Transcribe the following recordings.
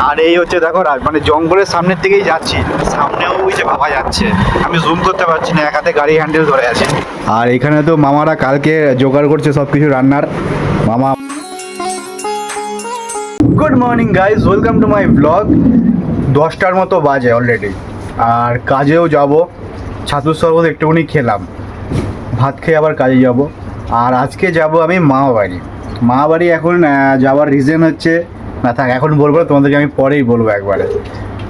আর এই হচ্ছে দেখো মানে জঙ্গলের সামনের দিকেই যাচ্ছি, সামনেও ওই যে বাবা যাচ্ছে, আমি জুম করতে পারছি না, এক হাতে গাড়ি হ্যান্ডেল ধরে আছে। আর এখানে তো মামারা কালকে জোগাড় করছে সব কিছু রান্নার। মামা good morning guys, welcome to my blog. 10টার মতো বাজে অলরেডি, আর কাজেও যাব। ছাতুর শরবত একটুখানি খেলাম, ভাত খেয়ে আবার কাজে যাব। আর আজকে যাব আমি মামাবাড়ি। এখন যাওয়ার রিজন হচ্ছে, না থাক এখন বলবো না, তোমাদেরকে আমি পরেই বলবো একবারে।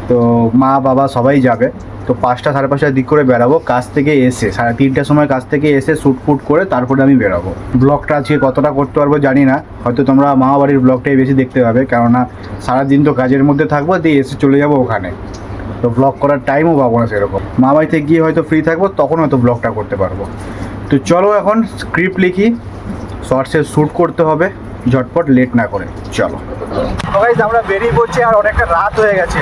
তো মা বাবা সবাই যাবে, তো 5টা সাড়ে 5টার দিক করে বেরাবো। কাজ থেকে এসে 3:30টার সময় কাজ থেকে এসে শ্যুট করে তারপরে আমি বেরাবো। ব্লগটা আজকে কতটা করতে পারবো জানি না, হয়তো তোমরা মামাবাড়ির ব্লগটাই বেশি দেখতে পাবে, কেননা সারাদিন তো কাজের মধ্যে থাকবো, দিয়ে এসে চলে যাবো ওখানে, তো ব্লগ করার টাইমও পাবো না সেরকম। মামাবাড়িতে গিয়ে হয়তো ফ্রি থাকবো, তখন হয়তো ব্লগটা করতে পারবো। তো চলো এখন স্ক্রিপ্ট লিখি, শর্টসে শ্যুট করতে হবে, ঝটপট লেট না করে চলো। গাইস আমরা বেরিয়ে পড়ছি, আর অনেকটা রাত হয়ে গেছে,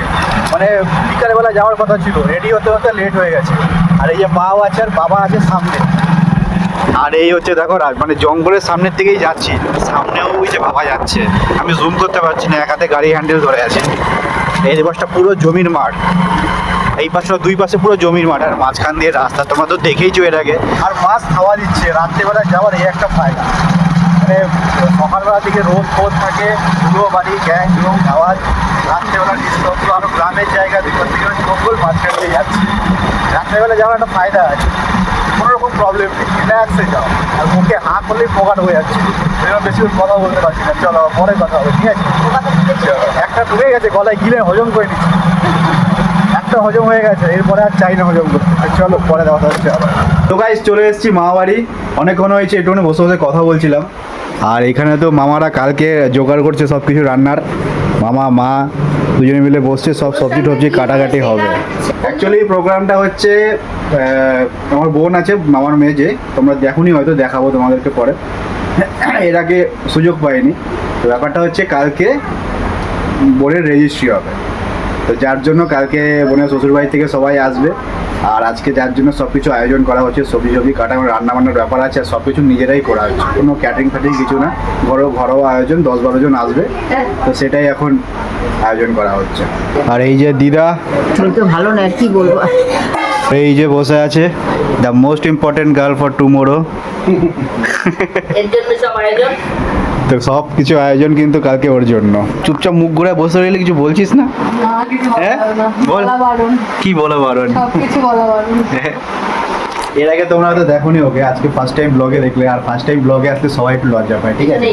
মানে বিকালবেলা যাওয়ার কথা ছিল, রেডি হতে হতে লেট হয়ে গেছে। আর এই যে মাও আছে আর বাবা আছে সামনে, আর এই হচ্ছে দেখো মানে জঙ্গলের সামনের দিকেই যাচ্ছি, সামনেও ওই যে বাবা যাচ্ছে, আমি জুম করতে পারছি না, এক হাতে গাড়ি হ্যান্ডেল ধরে আছে। এই দিবসটা পুরো জমির মাঠ, এই পাশে দুই পাশে পুরো জমির মাঠ, আর মাঝখান দিয়ে রাস্তা, তোমরা তো দেখেইছো এর আগে। আর মাছ খাওয়া দিচ্ছে রাত্রেবেলা যাওয়ার, এই একটা ফায়দা, মানে সকালবেলা দিকে রোদ থাকে, পুরো বাড়ি গ্যাং গ্রুম আওয়াজ, রাত্রেবেলা নিস্তব্ধ, আরও গ্রামের জায়গা, দুটো থেকে জঙ্গল মাঝখান দিয়ে যাচ্ছি। রাত্রেবেলা যাওয়ার একটা ফায়দা আছে, কোনো রকম প্রবলেম নেই, রিল্যাক্সে যাও। আর মুখে হাঁ করলেই প্রকাট হয়ে যাচ্ছে, সেরকম বেশি কথা বলতে পারছি না। চলো পরে কথা হবে, ঠিক আছে? একটা ঢুকে গেছে গলায়, গিলে হজম করে নিচ্ছি, একটা হজম হয়ে গেছে, এরপরে আর চাই না হজম করতে। চলো পরে কথা হচ্ছে আবার। তো গাইস চলে এসেছি মামাবাড়ি, অনেকক্ষণ হয়েছে, একটুখানি বসে বসে কথা বলছিলাম। আর এখানে তো মামারা কালকে জোগাড় করছে সব কিছু রান্নার, মামা মা দুজনে মিলে বসছে, সব সবজি টবজি কাটাকাটি হবে। অ্যাকচুয়ালি এই প্রোগ্রামটা হচ্ছে, আমার বোন আছে, মামার মেয়ে, যে তোমরা দেখোনি হয়তো, দেখাবো তোমাদেরকে পরে, এর আগে সুযোগ পাইনি। তো ব্যাপারটা হচ্ছে কালকে বোনের রেজিস্ট্রি হবে, তো যার জন্য কালকে বোনের শ্বশুরবাড়ি থেকে সবাই আসবে। আর আজকে যার জন্য সব কিছু আয়োজন করা হচ্ছে, সবজি কাটা, রান্নাবান্নার ব্যাপার আছে, আর সব কিছু নিজেরাই করা হচ্ছে, কোনো ক্যাটারিং ফ্যাটারিং কিছু না, ঘরোয়া আয়োজন, 10-12 জন আসবে, তো সেটাই এখন আয়োজন করা হচ্ছে। আর এই যে দিদা, ভালো না কি বলবো, এই যে বসে আছে, the most important girl for tomorrow. এর জন্য সব আয়োজন, তো সব কিছু আয়োজন কিন্তু কালকে ওর জন্য। চুপচাপ মুখ ঘুরে বসে রইলে, কিছু বলছিস না? হ্যাঁ বল, কি বলা বারণ? এর আগে তোমরা হয়তো দেখোনি ওকে, আজকে ফার্স্ট টাইম ব্লগে দেখলে, আর ফার্স্ট টাইম ব্লগে আসতে সবাই একটু লজ্জা পায়, ঠিক আছে?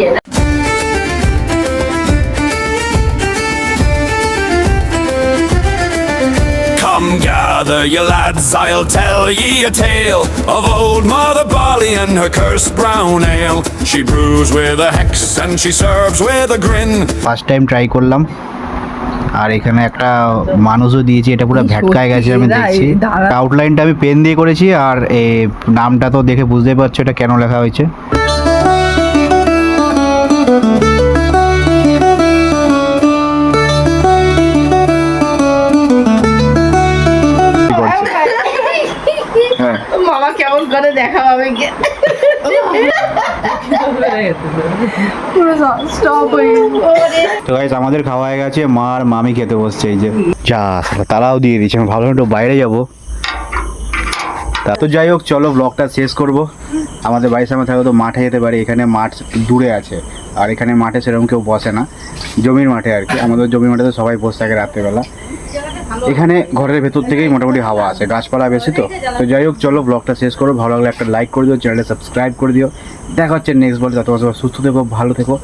Come gather ye lads, I'll tell ye a tale of old Mother Barley and her cursed brown ale. She brews with a hex and she serves with a grin. First time try করলাম, আর এখানে একটা মানুষও দিয়েছি, এটা পুরো ভ্যাটকায় গেছে, আমি দেখছি। আউটলাইনটা আমি পেন দিয়ে করেছি, আর এই নামটা তো দেখে বুঝতেই পারছো এটা কেন লেখা হয়েছে। মামা কেমন করে দেখা পাবে, পুরো স্টপ হয়ে গেছে। তো গাইস আমাদের খাওয়া হয়ে গেছে, মা আর মামি খেতে বসছে, এই যে যা তারাও দিয়ে দিচ্ছে। আমি ভাবলাম একটু বাইরে যাবো, তা তো যাই হোক, চলো ব্লগটা শেষ করব। আমাদের বাড়ির সামনে থাকলে তো মাঠে যেতে পারি, এখানে মাঠ দূরে আছে, আর এখানে মাঠে সেরকম কেউ বসে না, জমির মাঠে আর কি। আমাদের জমির মাঠে তো সবাই বসে থাকে রাত্রেবেলা, এখানে ঘরের ভেতর থেকেই মোটামুটি হাওয়া আছে, গাছপালা বেশি। তো যাই হোক চলো ব্লগটা শেষ করো, ভালো লাগলে একটা লাইক করে দিও, চ্যানেলটা সাবস্ক্রাইব করে দিও। দেখা হচ্ছে নেক্সট ব্লগে, ততক্ষণ সুস্থ থেকো, ভালো থেকো।